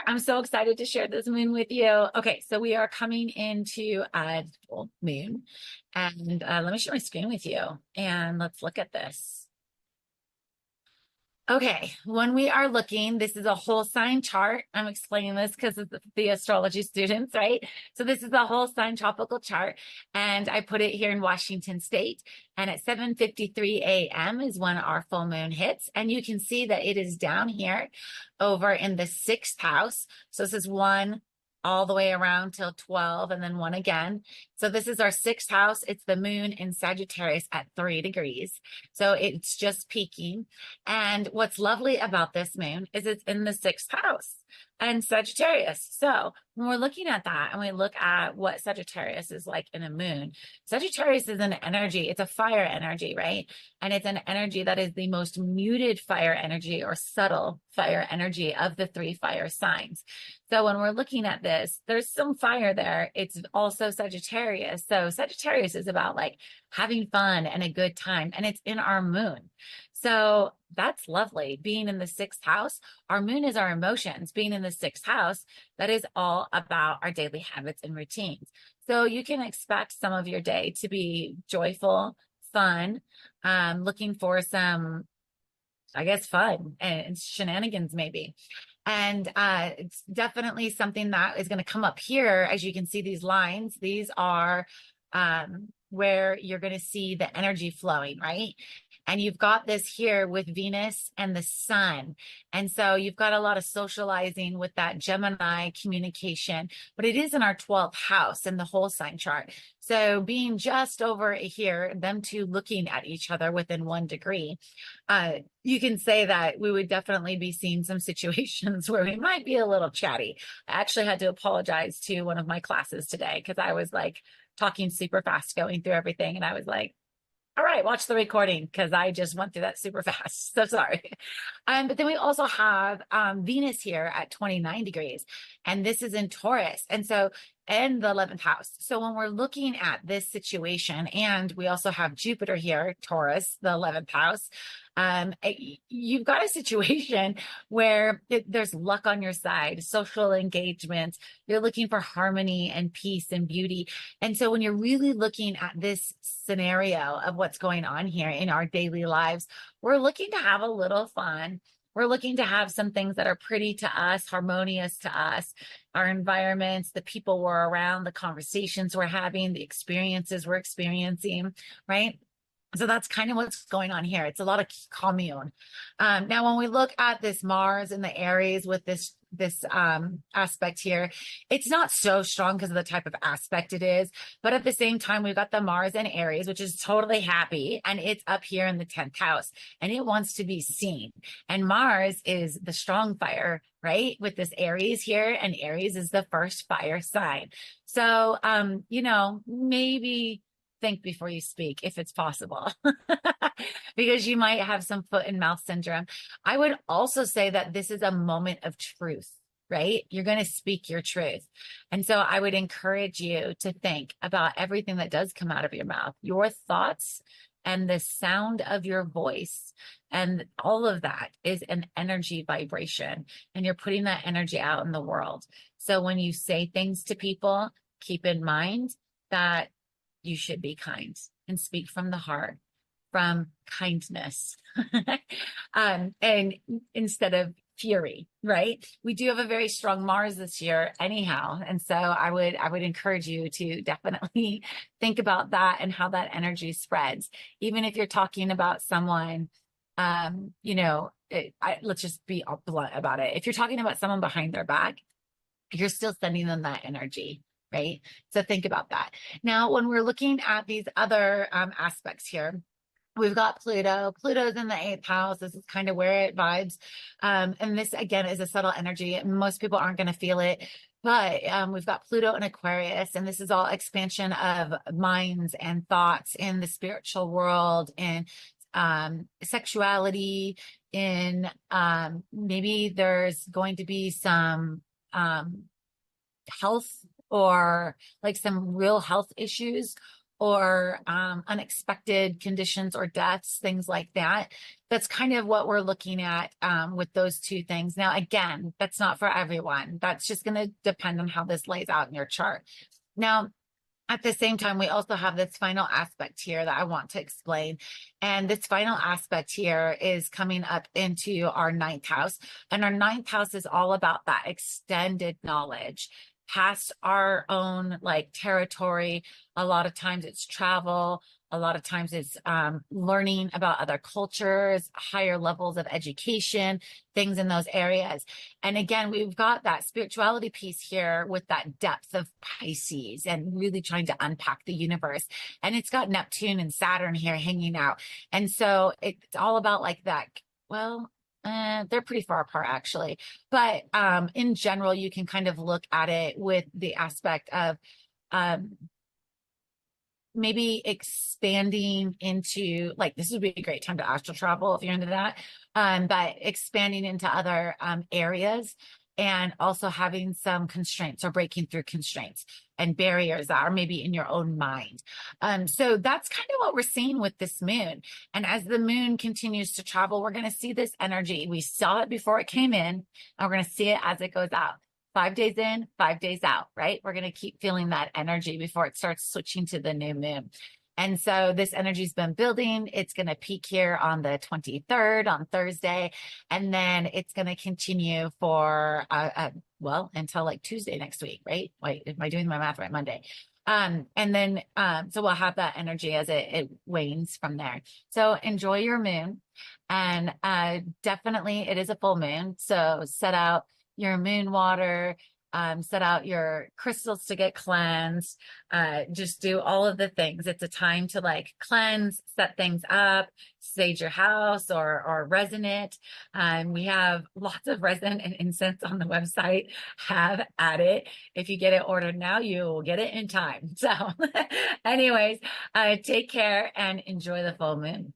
I'm so excited to share this moon with you. Okay, so we are coming into a full moon, and let me share my screen with you, and let's look at this. Okay, when we are looking, this is a whole sign chart. I'm explaining this because of the astrology students, right? So this is a whole sign tropical chart, and I put it here in Washington State. And at 7:53 a.m. is when our full moon hits, and you can see that it is down here over in the sixth house. So this is one all the way around till 12 and then one again. So this is our sixth house. It's the moon in Sagittarius at 3 degrees. So it's just peaking. And what's lovely about this moon is it's in the sixth house and Sagittarius. So when we're looking at that and we look at what Sagittarius is like in a moon, Sagittarius is an energy, it's a fire energy, right? And it's an energy that is the most muted fire energy or subtle fire energy of the three fire signs. So when we're looking at this, there's some fire there. It's also Sagittarius. So Sagittarius is about like having fun and a good time, and it's in our moon. So that's lovely. Being in the sixth house, our moon is our emotions. Being in the sixth house, that is all about our daily habits and routines. So you can expect some of your day to be joyful, fun, looking for some, I guess, fun and shenanigans maybe. And it's definitely something that is going to come up here. As you can see, these lines, these are where you're going to see the energy flowing, right? And you've got this here with Venus and the sun. And so you've got a lot of socializing with that Gemini communication, but it is in our 12th house in the whole sign chart. So being just over here, them two looking at each other within 1 degree, you can say that we would definitely be seeing some situations where we might be a little chatty. I actually had to apologize to one of my classes today because I was like talking super fast, going through everything. And I was like, all right, watch the recording because I just went through that super fast. So sorry. But then we also have Venus here at 29 degrees, and this is in Taurus. And so, and the 11th house. So when we're looking at this situation, and we also have Jupiter here, Taurus, the 11th house, you've got a situation where there's luck on your side, social engagement. You're looking for harmony and peace and beauty. And so when you're really looking at this scenario of what's going on here in our daily lives, we're looking to have a little fun. We're looking to have some things that are pretty to us, harmonious to us, our environments, the people we're around, the conversations we're having, the experiences we're experiencing, right? So that's kind of what's going on here. It's a lot of commune. Now, when we look at this Mars in the Aries with this aspect here, it's not so strong because of the type of aspect it is. But at the same time, we've got the Mars in Aries, which is totally happy. And it's up here in the 10th house and it wants to be seen. And Mars is the strong fire, right? With this Aries here, and Aries is the first fire sign. So, maybe think before you speak if it's possible, because you might have some foot and mouth syndrome. I would also say that this is a moment of truth, right? You're going to speak your truth. And so I would encourage you to think about everything that does come out of your mouth, your thoughts and the sound of your voice. And all of that is an energy vibration, and you're putting that energy out in the world. So when you say things to people, keep in mind that you should be kind and speak from the heart, from kindness, and instead of fury, right? We do have a very strong Mars this year anyhow. And so I would encourage you to definitely think about that and how that energy spreads. Even if you're talking about someone, let's just be blunt about it. If you're talking about someone behind their back, you're still sending them that energy. Right? So think about that. Now, when we're looking at these other aspects here, we've got Pluto. Pluto's in the 8th house. This is kind of where it vibes. And this, again, is a subtle energy. Most people aren't going to feel it. But we've got Pluto in Aquarius, and this is all expansion of minds and thoughts in the spiritual world, and sexuality, in maybe there's going to be some health, or like some real health issues, or unexpected conditions or deaths, things like that. That's kind of what we're looking at with those two things. Now, again, that's not for everyone. That's just going to depend on how this lays out in your chart. Now, at the same time, we also have this final aspect here that I want to explain. And this final aspect here is coming up into our ninth house. And our ninth house is all about that extended knowledge past our own like territory. A lot of times it's travel. A lot of times it's learning about other cultures, higher levels of education, things in those areas. And again, we've got that spirituality piece here with that depth of Pisces and really trying to unpack the universe. And it's got Neptune and Saturn here hanging out. And so it's all about like that. Well, they're pretty far apart actually. But in general, you can kind of look at it with the aspect of maybe expanding into like this would be a great time to astral travel if you're into that, but expanding into other areas and also having some constraints or breaking through constraints and barriers that are maybe in your own mind. So that's kind of what we're seeing with this moon. And as the moon continues to travel, we're going to see this energy. We saw it before it came in, and we're going to see it as it goes out. 5 days in, 5 days out, right? We're going to keep feeling that energy before it starts switching to the new moon. And so this energy's been building. It's going to peak here on the 23rd on Thursday. And then it's going to continue for, well, until like Tuesday next week, right? Wait, am I doing my math right? Monday. And then, so we'll have that energy as it wanes from there. So enjoy your moon. And definitely it is a full moon. So set out your moon water, set out your crystals to get cleansed, just do all of the things. It's a time to like cleanse, set things up, sage your house or resin it. We have lots of resin and incense on the website. Have at it. If you get it ordered now, you will get it in time. So anyways, take care and enjoy the full moon.